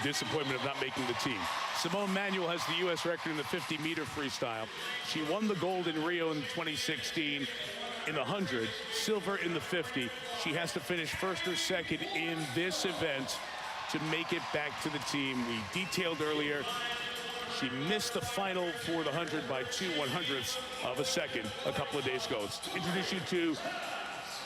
disappointment of not making the team. Simone Manuel has the U.S. record in the 50m freestyle. She won the gold in Rio in 2016 in the 100, silver in the 50. She has to finish first or second in this event to make it back to the team. We detailed earlier, she missed the final for the 100 by 2/100ths of a second a couple of days ago. Let's introduce you to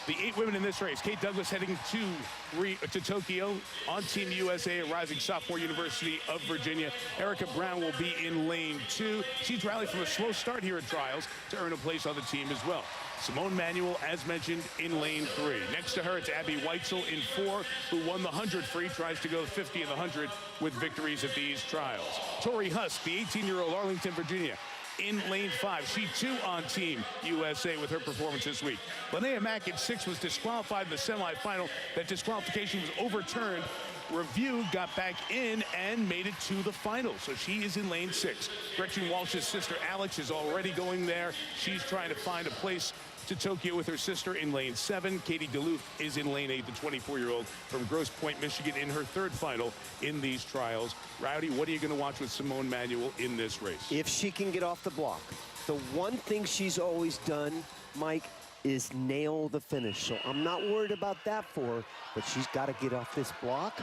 the 8 women in this race. Kate Douglas heading to Tokyo on Team USA, a rising sophomore, University of Virginia. Erica Brown will be in lane 2. She's rallied from a slow start here at trials to earn a place on the team as well. Simone Manuel, as mentioned, in lane 3. Next to her, it's Abbey Weitzeil in 4, who won the 100 free, tries to go 50 in the 100 with victories at these trials. Tori Husk, the 18-year-old Arlington, Virginia, in lane 5. She too on Team USA with her performance this week. Linnea Mack in 6 was disqualified in the semifinal. That disqualification was overturned. Review got back in and made it to the final. So she is in lane 6. Gretchen Walsh's sister Alex is already going there. She's trying to find a place to Tokyo with her sister in lane 7. Katie Duluth is in lane 8, the 24-year-old from Grosse Pointe, Michigan, in her 3rd final in these trials. Rowdy, what are you going to watch with Simone Manuel in this race? If she can get off the block. The one thing she's always done, Mike, is nail the finish. So I'm not worried about that for her, but she's got to get off this block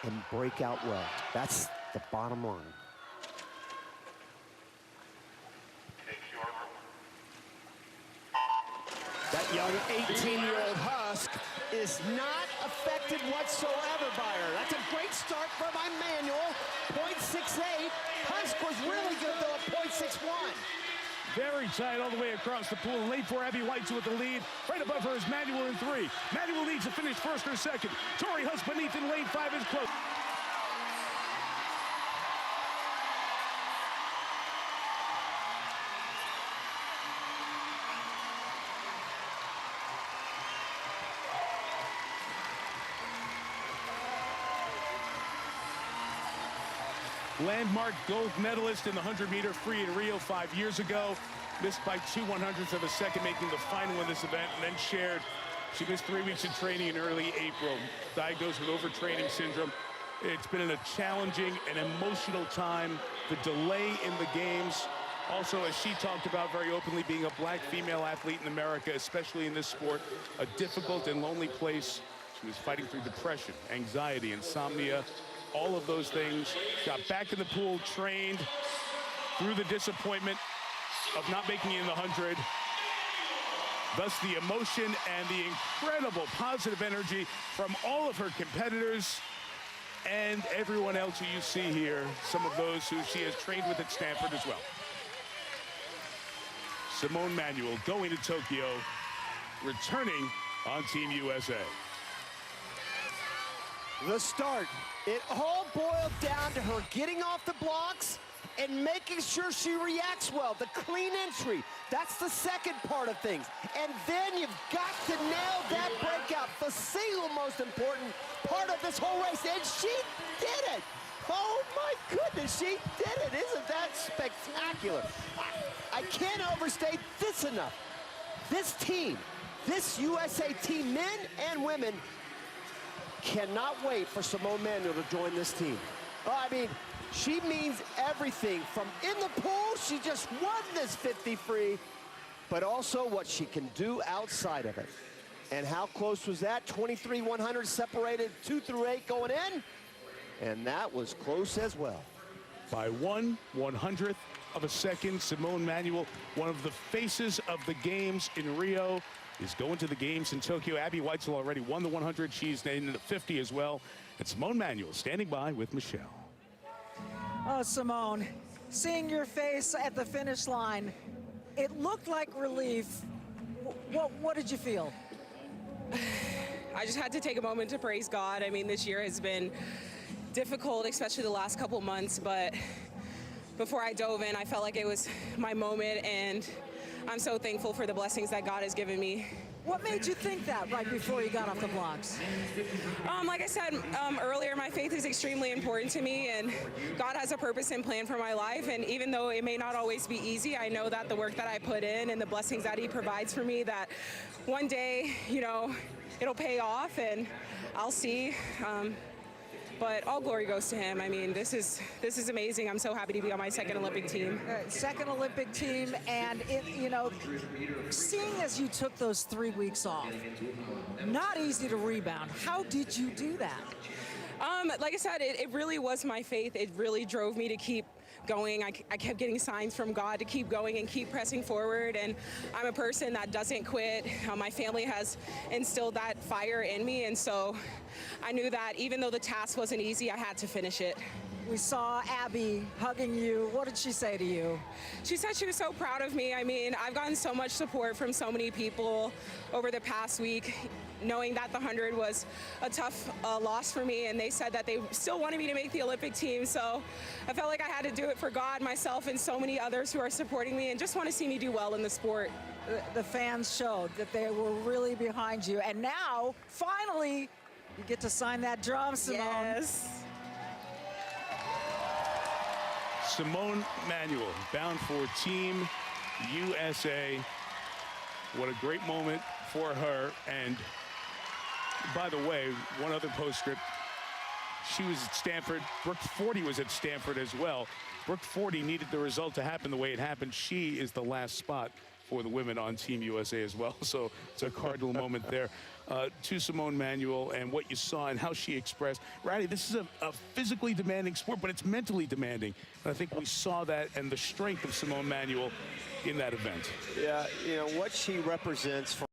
and break out well. That's the bottom line. That young 18-year-old Husk is not affected whatsoever by her. That's a great start for my Manuel. 0.68. Husk was really good, though, at 0.61. Very tight all the way across the pool. Lane 4, Abbey Weitzeil with the lead. Right above her is Manuel in 3. Manuel needs to finish first or second. Tori Husk beneath in lane 5 is close. Landmark gold medalist in the 100m free in Rio 5 years ago. Missed by 2/100ths of a second, making the final in this event, and then shared. She missed 3 weeks of training in early April, diagnosed with overtraining syndrome. It's been a challenging and emotional time. The delay in the games. Also, as she talked about very openly, being a black female athlete in America, especially in this sport, a difficult and lonely place. She was fighting through depression, anxiety, insomnia, all of those things. Got back in the pool, trained through the disappointment of not making it in the 100. Thus the emotion and the incredible positive energy from all of her competitors and everyone else who you see here, some of those who she has trained with at Stanford as well. Simone Manuel going to Tokyo, returning on Team USA. The start, it all boiled down to her getting off the blocks and making sure she reacts well. The clean entry, that's the second part of things. And then you've got to nail that breakout, the single most important part of this whole race, and she did it. Oh my goodness, she did it. Isn't that spectacular? I can't overstate this enough. This team, this USA team, men and women, cannot wait for Simone Manuel to join this team. Oh, I mean, she means everything. From in the pool, she just won this 50 free, but also what she can do outside of it. And how close was that? 23/100 separated 2 through 8 going in, and that was close as well. By 1/100th of a second, Simone Manuel, one of the faces of the games in Rio, is going to the games in Tokyo. Abbey Weitzeil already won the 100. She's in the 50 as well. And Simone Manuel standing by with Michelle. Oh, Simone, seeing your face at the finish line, it looked like relief. What did you feel? I just had to take a moment to praise God. I mean, this year has been difficult, especially the last couple months, but before I dove in, I felt like it was my moment, and I'm so thankful for the blessings that God has given me. What made you think that right before you got off the blocks? Like I said earlier, my faith is extremely important to me, and God has a purpose and plan for my life. And even though it may not always be easy, I know that the work that I put in and the blessings that He provides for me, that one day, you know, it'll pay off, and I'll see But all glory goes to him. I mean, this is amazing. I'm so happy to be on my second Olympic team. Second Olympic team, and seeing as you took those 3 weeks off, not easy to rebound. How did you do that? Like I said, it really was my faith. It really drove me to keep going. I kept getting signs from God to keep going and keep pressing forward, and I'm a person that doesn't quit. My family has instilled that fire in me, and so I knew that even though the task wasn't easy, I had to finish it. We saw Abbey hugging you. What did she say to you? She said she was so proud of me. I mean, I've gotten so much support from so many people over the past week, knowing that the 100 was a tough loss for me, and they said that they still wanted me to make the Olympic team. So I felt like I had to do it for God, myself, and so many others who are supporting me and just want to see me do well in the sport. The fans showed that they were really behind you. And now, finally, you get to sign that drum, Simone. Yes. Simone Manuel, bound for Team USA. What a great moment for her. And by the way, one other postscript, she was at Stanford. Brooke 40 was at Stanford as well. Brooke 40 needed the result to happen the way it happened. She is the last spot for the women on Team USA as well. So it's a cardinal moment there. To Simone Manuel and what you saw and how she expressed. Ratty, this is a physically demanding sport, but it's mentally demanding. And I think we saw that and the strength of Simone Manuel in that event. Yeah, what she represents for